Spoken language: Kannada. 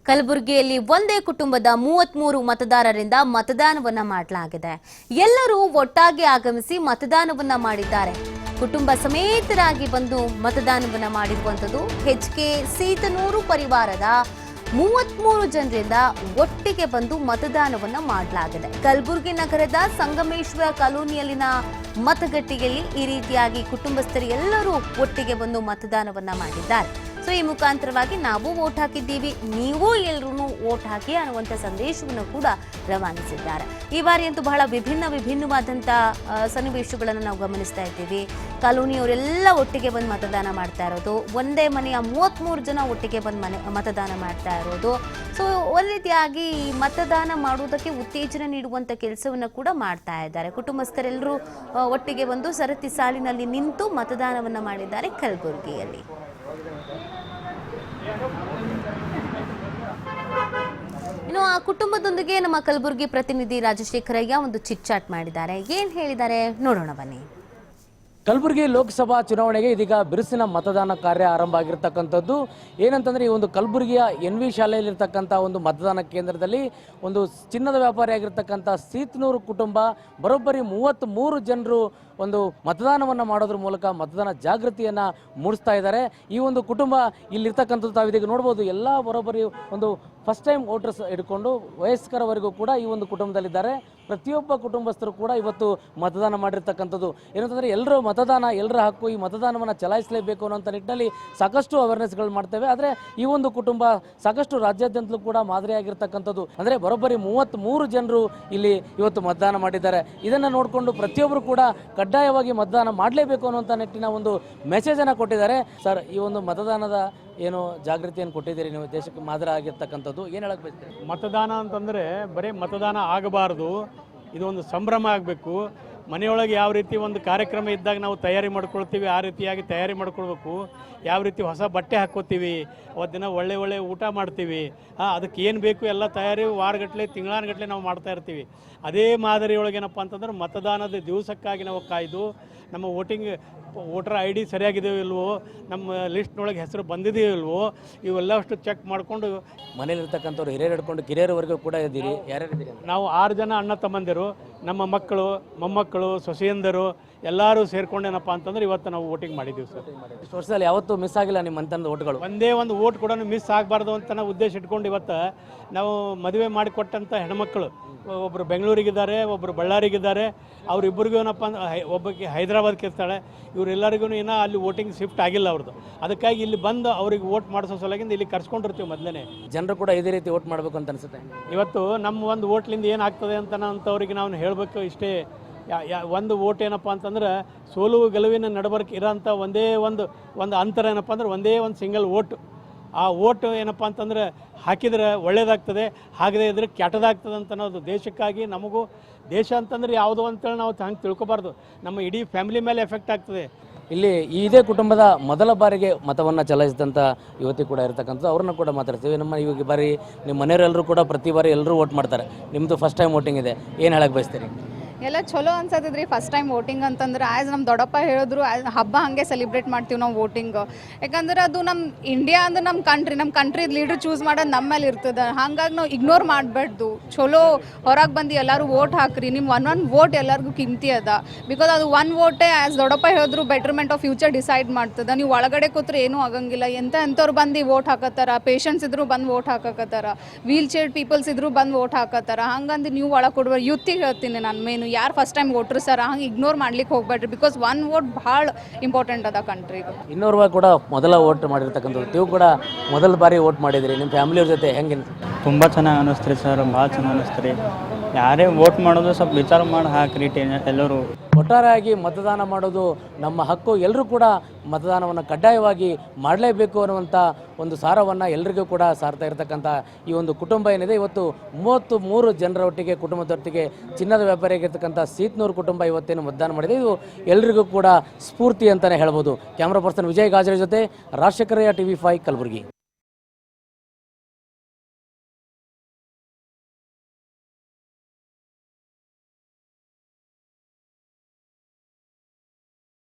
ಕಲಬುರಗಿಯಲ್ಲಿ ಒಂದೇ ಕುಟುಂಬದ 33 ಮತದಾರರಿಂದ ಮತದಾನವನ್ನ ಮಾಡಲಾಗಿದೆ. ಎಲ್ಲರೂ ಒಟ್ಟಾಗಿ ಆಗಮಿಸಿ ಮತದಾನವನ್ನ ಮಾಡಿದ್ದಾರೆ. ಕುಟುಂಬ ಸಮೇತರಾಗಿ ಬಂದು ಮತದಾನವನ್ನ ಮಾಡಿರುವಂತದ್ದು ಎಚ್.ಕೆ. ಸೀತನೂರು ಪರಿವಾರದ 33 ಜನರಿಂದ ಒಟ್ಟಿಗೆ ಬಂದು ಮತದಾನವನ್ನ ಮಾಡಲಾಗಿದೆ. ಕಲಬುರಗಿ ನಗರದ ಸಂಗಮೇಶ್ವರ ಕಾಲೋನಿಯಲ್ಲಿನ ಮತಗಟ್ಟೆಯಲ್ಲಿ ಈ ರೀತಿಯಾಗಿ ಕುಟುಂಬಸ್ಥರು ಎಲ್ಲರೂ ಒಟ್ಟಿಗೆ ಬಂದು ಮತದಾನವನ್ನ ಮಾಡಿದ್ದಾರೆ. ಸೊ ಈ ಮುಖಾಂತರವಾಗಿ ನಾವು ವೋಟ್ ಹಾಕಿದ್ದೀವಿ, ನೀವು ಎಲ್ಲರೂ ವೋಟ್ ಹಾಕಿ ಅನ್ನುವಂಥ ಸಂದೇಶವನ್ನು ಕೂಡ ರವಾನಿಸಿದ್ದಾರೆ. ಈ ಬಾರಿ ಅಂತೂ ಬಹಳ ವಿಭಿನ್ನವಾದಂಥ ಸನ್ನಿವೇಶಗಳನ್ನು ನಾವು ಗಮನಿಸ್ತಾ ಇದ್ದೀವಿ. ಕಾಲೋನಿಯವರೆಲ್ಲ ಒಟ್ಟಿಗೆ ಬಂದು ಮತದಾನ ಮಾಡ್ತಾ ಇರೋದು, ಒಂದೇ ಮನೆಯ 33 ಜನ ಒಟ್ಟಿಗೆ ಬಂದು ಮತದಾನ ಮಾಡ್ತಾ ಇರೋದು. ಸೊ ಒಂದು ರೀತಿಯಾಗಿ ಮತದಾನ ಮಾಡುವುದಕ್ಕೆ ಉತ್ತೇಜನ ನೀಡುವಂಥ ಕೆಲಸವನ್ನು ಕೂಡ ಮಾಡ್ತಾ ಇದ್ದಾರೆ. ಕುಟುಂಬಸ್ಥರೆಲ್ಲರೂ ಒಟ್ಟಿಗೆ ಬಂದು ಸರತಿ ಸಾಲಿನಲ್ಲಿ ನಿಂತು ಮತದಾನವನ್ನು ಮಾಡಿದ್ದಾರೆ ಕಲಬುರಗಿಯಲ್ಲಿ. ಇನ್ನು ಆ ಕುಟುಂಬದೊಂದಿಗೆ ನಮ್ಮ ಕಲಬುರಗಿ ಪ್ರತಿನಿಧಿ ರಾಜಶೇಖರಯ್ಯ ಒಂದು ಚಿಟ್ ಚಾಟ್ ಮಾಡಿದ್ದಾರೆ. ಏನ್ ಹೇಳಿದ್ದಾರೆ ನೋಡೋಣ ಬನ್ನಿ. ಕಲಬುರಗಿ ಲೋಕಸಭಾ ಚುನಾವಣೆಗೆ ಇದೀಗ ಬಿರುಸಿನ ಮತದಾನ ಕಾರ್ಯ ಆರಂಭ ಆಗಿರ್ತಕ್ಕಂಥದ್ದು. ಏನಂತಂದರೆ ಈ ಒಂದು ಕಲಬುರಗಿಯ NV ಶಾಲೆಯಲ್ಲಿರ್ತಕ್ಕಂಥ ಒಂದು ಮತದಾನ ಕೇಂದ್ರದಲ್ಲಿ ಒಂದು ಚಿನ್ನದ ವ್ಯಾಪಾರಿಯಾಗಿರ್ತಕ್ಕಂಥ ಸೀತನೂರು ಕುಟುಂಬ ಬರೋಬ್ಬರಿ 33 ಜನರು ಒಂದು ಮತದಾನವನ್ನು ಮಾಡೋದ್ರ ಮೂಲಕ ಮತದಾನ ಜಾಗೃತಿಯನ್ನು ಮೂಡಿಸ್ತಾ ಇದ್ದಾರೆ. ಈ ಒಂದು ಕುಟುಂಬ ಇಲ್ಲಿರ್ತಕ್ಕಂಥದ್ದು ತಾವಿದೀಗ ನೋಡ್ಬೋದು. ಎಲ್ಲ ಬರೋಬ್ಬರಿ ಒಂದು ಫಸ್ಟ್ ಟೈಮ್ ವೋಟರ್ಸ್ ಹಿಡ್ಕೊಂಡು ವಯಸ್ಕರವರೆಗೂ ಕೂಡ ಈ ಒಂದು ಕುಟುಂಬದಲ್ಲಿದ್ದಾರೆ. ಪ್ರತಿಯೊಬ್ಬ ಕುಟುಂಬಸ್ಥರು ಕೂಡ ಇವತ್ತು ಮತದಾನ ಮಾಡಿರ್ತಕ್ಕಂಥದ್ದು. ಏನಂತಂದರೆ ಎಲ್ಲರೂ ಮತದಾನ ಎಲ್ಲರ ಹಕ್ಕು, ಈ ಮತದಾನವನ್ನು ಚಲಾಯಿಸಲೇಬೇಕು ಅನ್ನೋಂಥ ನಿಟ್ಟಿನಲ್ಲಿ ಸಾಕಷ್ಟು ಅವೇರ್ನೆಸ್ಗಳು ಮಾಡ್ತೇವೆ. ಆದರೆ ಈ ಒಂದು ಕುಟುಂಬ ಸಾಕಷ್ಟು ರಾಜ್ಯಾದ್ಯಂತಲೂ ಕೂಡ ಮಾದರಿಯಾಗಿರ್ತಕ್ಕಂಥದ್ದು. ಅಂದರೆ ಬರೋಬ್ಬರಿ 33 ಜನರು ಇಲ್ಲಿ ಇವತ್ತು ಮತದಾನ ಮಾಡಿದ್ದಾರೆ. ಇದನ್ನು ನೋಡಿಕೊಂಡು ಪ್ರತಿಯೊಬ್ಬರು ಕೂಡ ಕಡ್ಡಾಯವಾಗಿ ಮತದಾನ ಮಾಡಲೇಬೇಕು ಅನ್ನುವಂಥ ನಿಟ್ಟಿನ ಒಂದು ಮೆಸೇಜನ್ನು ಕೊಟ್ಟಿದ್ದಾರೆ. ಸರ್, ಈ ಒಂದು ಮತದಾನದ ಏನು ಜಾಗೃತಿಯನ್ನು ಕೊಟ್ಟಿದ್ದೀರಿ ನೀವು, ದೇಶಕ್ಕೆ ಮಾದರಿ ಆಗಿರ್ತಕ್ಕಂಥದ್ದು, ಏನು ಹೇಳಕ್ಕೆ ಬಯಸ್ತೀರಿ? ಮತದಾನ ಅಂತಂದರೆ ಬರೀ ಮತದಾನ ಆಗಬಾರ್ದು, ಇದು ಒಂದು ಸಂಭ್ರಮ ಆಗಬೇಕು. ಮನೆಯೊಳಗೆ ಯಾವ ರೀತಿ ಒಂದು ಕಾರ್ಯಕ್ರಮ ಇದ್ದಾಗ ನಾವು ತಯಾರಿ ಮಾಡ್ಕೊಳ್ತೀವಿ ಆ ರೀತಿಯಾಗಿ ತಯಾರಿ ಮಾಡ್ಕೊಳ್ಬೇಕು. ಯಾವ ರೀತಿ ಹೊಸ ಬಟ್ಟೆ ಹಾಕ್ಕೋತೀವಿ, ಅವತ್ತು ದಿನ ಒಳ್ಳೆ ಊಟ ಮಾಡ್ತೀವಿ, ಅದಕ್ಕೆ ಏನು ಬೇಕು ಎಲ್ಲ ತಯಾರಿ ವಾರಗಟ್ಟಲೆ ತಿಂಗಳಾನುಗಟ್ಟಲೆ ನಾವು ಮಾಡ್ತಾ ಇರ್ತೀವಿ. ಅದೇ ಮಾದರಿಯೊಳಗೆ ಏನಪ್ಪ ಅಂತಂದ್ರೆ ಮತದಾನದ ದಿವಸಕ್ಕಾಗಿ ನಾವು ಕಾಯ್ದು ನಮ್ಮ ವೋಟರ್ ID ಸರಿಯಾಗಿದೆಯೋ ಇಲ್ವೋ, ನಮ್ಮ ಲಿಸ್ಟ್ನೊಳಗೆ ಹೆಸರು ಬಂದಿದೆಯೋ ಇಲ್ವೋ, ಇವೆಲ್ಲಷ್ಟು ಚೆಕ್ ಮಾಡಿಕೊಂಡು ಮನೇಲಿರ್ತಕ್ಕಂಥವ್ರು ಹಿರಿಯರು ಹಿಡ್ಕೊಂಡು ಕಿರಿಯರವರೆಗೂ ಕೂಡ ಇದ್ದೀರಿ. ಯಾರ್ಯಾರಿದ್ದೀರಿ? ನಾವು 6 ಜನ ಅಣ್ಣ ತಮ್ಮಂದಿರು, ನಮ್ಮ ಮಕ್ಕಳು ಮೊಮ್ಮಕ್ಕಳು ಸೊಸೆಯಂದರು ಎಲ್ಲರೂ ಸೇರ್ಕೊಂಡೇನಪ್ಪ ಅಂತಂದ್ರೆ ಇವತ್ತು ನಾವು ವೋಟಿಂಗ್ ಮಾಡಿದ್ದೀವಿ ಸರ್. ಇಷ್ಟು ವರ್ಷದಲ್ಲಿ ಯಾವತ್ತೂ ಮಿಸ್ ಆಗಿಲ್ಲ ನಿಮ್ಮ ಅಂತಂದ ವೋಟ್ಗಳು? ಒಂದೇ ಒಂದು ವೋಟ್ ಕೂಡ ಮಿಸ್ ಆಗಬಾರ್ದು ಅಂತ ನಾವು ಉದ್ದೇಶ ಇಟ್ಕೊಂಡು ಇವತ್ತು ನಾವು ಮದುವೆ ಮಾಡಿಕೊಟ್ಟಂಥ ಹೆಣ್ಮಕ್ಳು ಒಬ್ಬರು ಬೆಂಗಳೂರಿಗಿದ್ದಾರೆ, ಒಬ್ಬರು ಬಳ್ಳಾರಿಗಿದ್ದಾರೆ. ಅವರಿಬ್ಬರಿಗೂ ಏನಪ್ಪ ಅಂದ್ರೆ ಒಬ್ಬಕ್ಕೆ ಹೈದರಾಬಾದ್ಗೆ ಇರ್ತಾಳೆ, ಇವರೆಲ್ಲರಿಗೂ ಇನ್ನೂ ಅಲ್ಲಿ ವೋಟಿಂಗ್ ಶಿಫ್ಟ್ ಆಗಿಲ್ಲ ಅವ್ರದ್ದು. ಅದಕ್ಕಾಗಿ ಇಲ್ಲಿ ಬಂದು ಅವ್ರಿಗೆ ವೋಟ್ ಮಾಡಿಸೋ ಸಲುವಾಗಿಂದ ಇಲ್ಲಿ ಕರ್ಸ್ಕೊಂಡಿರ್ತೀವಿ. ಮೊದಲೇ ಜನರು ಕೂಡ ಇದೇ ರೀತಿ ವೋಟ್ ಮಾಡಬೇಕು ಅಂತ ಅನಿಸುತ್ತೆ. ಇವತ್ತು ನಮ್ಮ ಒಂದು ವೋಟ್ಲಿಂದ ಏನಾಗ್ತದೆ ಅಂತವ್ರಿಗೆ ನಾವು ಹೇಳಬೇಕು ಇಷ್ಟೇ. ಒಂದು ವೋಟ್ ಏನಪ್ಪ ಅಂತಂದ್ರೆ ಸೋಲು ಗೆಲುವಿನ ನಡಬರ್ಕ್ ಇರೋಂಥ ಒಂದೇ ಒಂದು ಅಂತರ ಏನಪ್ಪ ಅಂದ್ರೆ ಒಂದೇ ಒಂದು ಸಿಂಗಲ್ ವೋಟ್. ಆ ವೋಟ್ ಏನಪ್ಪ ಅಂತಂದ್ರೆ ಹಾಕಿದರೆ ಒಳ್ಳೇದಾಗ್ತದೆ, ಹಾಗದೇ ಇದ್ರೆ ಕೆಟ್ಟದಾಗ್ತದೆ ಅಂತ ಅನ್ನೋದು ದೇಶಕ್ಕಾಗಿ. ನಮಗೂ ದೇಶ ಅಂತಂದ್ರೆ ಯಾವುದೋ ಅಂತೇಳಿ ನಾವು ಹಂಗೆ ತಿಳ್ಕೊಬಾರ್ದು, ನಮ್ಮ ಇಡೀ ಫ್ಯಾಮಿಲಿ ಮೇಲೆ ಎಫೆಕ್ಟ್ ಆಗ್ತದೆ. ಇಲ್ಲಿ ಇದೇ ಕುಟುಂಬದ ಮೊದಲ ಬಾರಿಗೆ ಮತವನ್ನು ಚಲಾಯಿಸಿದಂಥ ಯುವತಿ ಕೂಡ ಇರತಕ್ಕಂಥದ್ದು, ಅವ್ರನ್ನ ಕೂಡ ಮಾತಾಡ್ತೀವಿ. ನಮ್ಮ ಇವಾಗ ಬಾರಿ ನಿಮ್ಮ ಮನೆಯವರೆಲ್ಲರೂ ಕೂಡ ಪ್ರತಿ ಬಾರಿ ಎಲ್ಲರೂ ವೋಟ್ ಮಾಡ್ತಾರೆ, ನಿಮ್ಮದು ಫಸ್ಟ್ ಟೈಮ್ ವೋಟಿಂಗ್ ಇದೆ, ಏನು ಹೇಳಕ್ಕೆ ಬಯಸ್ತೀರಿ? ಎಲ್ಲ ಚಲೋ ಅನ್ಸತ್ತದ್ರಿ ಫಸ್ಟ್ ಟೈಮ್ ವೋಟಿಂಗ್ ಅಂತಂದ್ರೆ. ಆ್ಯಸ್ ನಮ್ಮ ದೊಡ್ಡಪ್ಪ ಹೇಳಿದ್ರು ಹಬ್ಬ ಹಾಗೆ ಸೆಲಿಬ್ರೇಟ್ ಮಾಡ್ತೀವಿ ನಾವು ವೋಟಿಂಗ್. ಯಾಕಂದ್ರೆ ಅದು ನಮ್ಮ ಇಂಡಿಯಾ ಅಂದ್ರೆ ನಮ್ಮ ಕಂಟ್ರಿ ಲೀಡರ್ ಚೂಸ್ ಮಾಡೋದು ನಮ್ಮ ಮೇಲೆ ಇರ್ತದೆ. ಹಾಗಾಗಿ ನಾವು ಇಗ್ನೋರ್ ಮಾಡಬಾರ್ದು. ಚಲೋ ಹೊರಗೆ ಬಂದು ಎಲ್ಲರೂ ವೋಟ್ ಹಾಕ್ರಿ. ನಿಮ್ಮ ಒಂದೊಂದು ವೋಟ್ ಎಲ್ಲರಿಗೂ ಕಿಂತಿ ಅದ. ಬಿಕಾಸ್ ಅದು ಒಂದು ವೋಟೇ ಆ್ಯಸ್ ದೊಡ್ಡಪ್ಪ ಹೇಳಿದ್ರು ಬೆಟರ್ಮೆಂಟ್ ಆಫ್ ಫ್ಯೂಚರ್ ಡಿಸೈಡ್ ಮಾಡ್ತದೆ. ನೀವು ಒಳಗಡೆ ಕೂತ್ರೆ ಏನೂ ಆಗಂಗಿಲ್ಲ. ಎಂಥವ್ರು ಬಂದು ವೋಟ್ ಹಾಕತ್ತಾರ, ಪೇಷಂಟ್ಸ್ ಇದ್ರು ಬಂದು ವೋಟ್ ಹಾಕತ್ತಾರ, ವೀಲ್ ಚೇರ್ ಪೀಪಲ್ಸ್ ಇದ್ರು ಬಂದು ವೋಟ್ ಹಾಕತ್ತಾರ. ಹಂಗಂದು ನೀವು ಒಳಗೆ ಕೊಡ್ಬಾರ್ದು. ಯುತ್ತಿಗೆ ಹೇಳ್ತೀನಿ ನಾನು ಮೇನು, ಯಾರು ಫಸ್ಟ್ ಟೈಮ್ ವೋಟ್ರು ಸರ್ ಹಂಗೆ ಇಗ್ನೋರ್ ಮಾಡ್ಲಿಕ್ಕೆ ಹೋಗ್ಬೇಡ್ರಿ. ಬಿಕಾಸ್ ಒನ್ ವೋಟ್ ಭಾಳ ಇಂಪಾರ್ಟೆಂಟ್ ಅದ ಕಂಟ್ರಿಗೆ. ಇನ್ನೋರ್ವ ಕೂಡ ಮೊದಲ ವೋಟ್ ಮಾಡಿರ್ತಕ್ಕಂಥದ್ದು, ನೀವು ಕೂಡ ಮೊದಲ ಬಾರಿ ವೋಟ್ ಮಾಡಿದಿರಿ, ನಿಮ್ಮ ಫ್ಯಾಮಿಲಿಯವ್ರ ಜೊತೆ ಹೆಂಗೆ? ತುಂಬ ಚೆನ್ನಾಗಿ ಅನ್ನಿಸ್ತೀರಿ ಸರ್, ಭಾಳ ಚೆನ್ನಾಗಿ ಅನ್ನಿಸ್ತೀರಿ. ಯಾರೇ ವೋಟ್ ಮಾಡೋದು ಸ್ವಲ್ಪ ವಿಚಾರ ಮಾಡಿ ಹಾಕ್ರಿ ಎಲ್ಲರೂ. ಒಟ್ಟಾರೆಯಾಗಿ ಮತದಾನ ಮಾಡೋದು ನಮ್ಮ ಹಕ್ಕು, ಎಲ್ಲರೂ ಕೂಡ ಮತದಾನವನ್ನು ಕಡ್ಡಾಯವಾಗಿ ಮಾಡಲೇಬೇಕು ಅನ್ನುವಂಥ ಒಂದು ಸಾರವನ್ನು ಎಲ್ಲರಿಗೂ ಕೂಡ ಸಾರ್ತಾ ಇರತಕ್ಕಂಥ ಈ ಒಂದು ಕುಟುಂಬ ಏನಿದೆ, ಇವತ್ತು 33 ಜನರೊಟ್ಟಿಗೆ ಕುಟುಂಬದೊಟ್ಟಿಗೆ ಚಿನ್ನದ ವ್ಯಾಪಾರಿಯಾಗಿರ್ತಕ್ಕಂಥ ಸೀತನೂರು ಕುಟುಂಬ ಇವತ್ತೇನು ಮತದಾನ ಮಾಡಿದೆ, ಇದು ಎಲ್ಲರಿಗೂ ಕೂಡ ಸ್ಫೂರ್ತಿ ಅಂತಲೇ ಹೇಳ್ಬೋದು. ಕ್ಯಾಮ್ರಾ ಪರ್ಸನ್ ವಿಜಯ್ ಗಾಜರ ಜೊತೆ ರಾಜಶೇಖರಯ್ಯ, TV5 ಕಲಬುರಗಿ.